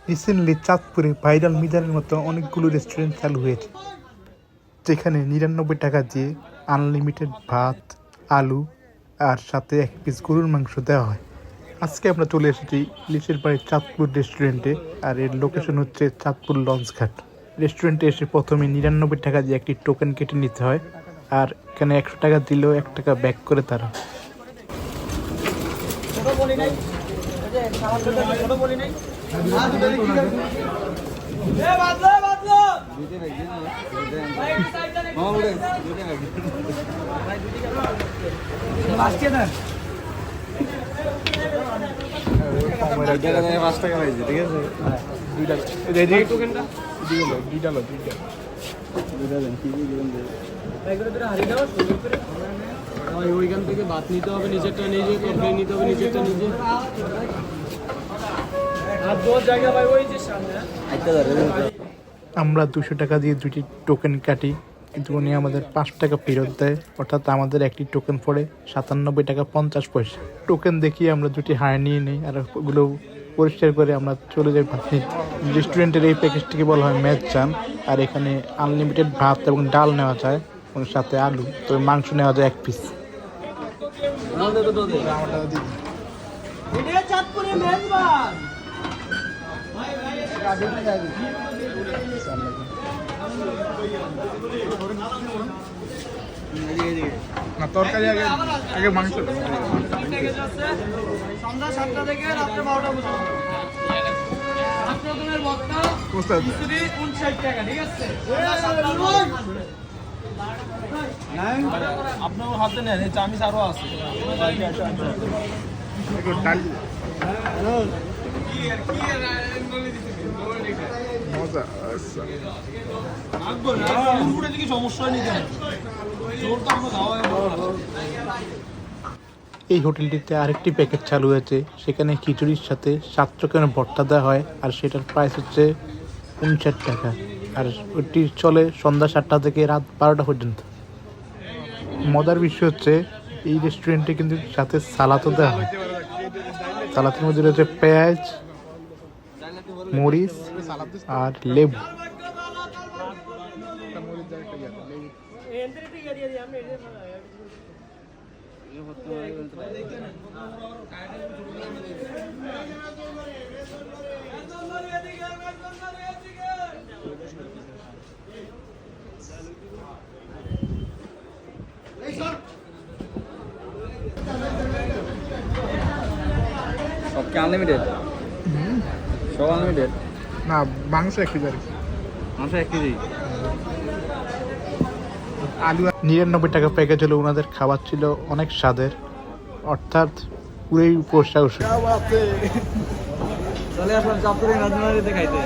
Recently চাঁদপুরে viral মিজানের মতো অনেকগুলো রেস্টুরেন্ট চালু হয়েছে, যেখানে 99 টাকা দিয়ে আনলিমিটেড ভাত, আলু আর সাথে 1 পিস গরুর মাংস দেওয়া হয়। আজকে আমরা চলে এসেছি ইলিশের বাড়ির চাঁদপুর রেস্টুরেন্টে, আর এর লোকেশন হচ্ছে চাঁদপুর লঞ্চঘাট। রেস্টুরেন্টে এসে প্রথমে 99 টাকা দিয়ে একটি টোকেন কেটে নিতে হয়, আর এখানে 100 টাকা দিলেও 1 টাকা ব্যাক করে তারা। ওইখান থেকে ভাত নিতে হবে, নিজেরটা নিজে, তরকারি নিতে হবে নিজেরটা নিজে। আমরা 200 টাকা দিয়ে 2টি টোকেন কাটি, কিন্তু উনি আমাদের 5 টাকা ফেরত দেয়, অর্থাৎ আমাদের একটি টোকেন পড়ে 97 টাকা 50 পয়সা। টোকেন দেখিয়ে আমরা 2টি হাড় নিয়ে নিই, আর ওগুলো পরিষ্কার করে আমরা চলে যাই ভাত নিতে। রেস্টুরেন্টের এই প্যাকেজটিকে বলা হয় ম্যাচ চান, আর এখানে আনলিমিটেড ভাত এবং ডাল নেওয়া যায় এবং সাথে আলু, তবে মাংস নেওয়া যায় 1 পিস। তরকারি আগে আগে মাংস সন্ধ্যা 7টা থেকে রাত্রে 12টা পর্যন্ত। খিচুড়ি 59 টাকা, ঠিক আছে? আপনার হাতে নেন, এই চামিচ আরো আছে। এই হোটেলটিতে আরেকটি প্যাকেজ চালু হয়েছে, সেখানে খিচুড়ির সাথে 7 রকমের ভর্তা দেওয়া হয়, আর সেটার প্রাইস হচ্ছে 59 টাকা, আর ওটি চলে সন্ধ্যা 7টা থেকে রাত 12টা পর্যন্ত। মজার বিষয় হচ্ছে এই রেস্টুরেন্টে কিন্তু সাথে সালাদও দেওয়া হয়। সালাদের মধ্যে রয়েছে পেঁয়াজ, মরিচ আর লেবু। সব কি আনলিমিটেড? সব আনলিমিটেড না, মাংস 1 কেজি, মাংস 1 কেজি। আলু 99 টাকা প্যাকেজ হলো। ওনাদের খাবার ছিল অনেক স্বাদের, অর্থাৎ পুরোই উপোস। চলে আসলাম চাঁদপুরে নাজমারিতে খাইতে।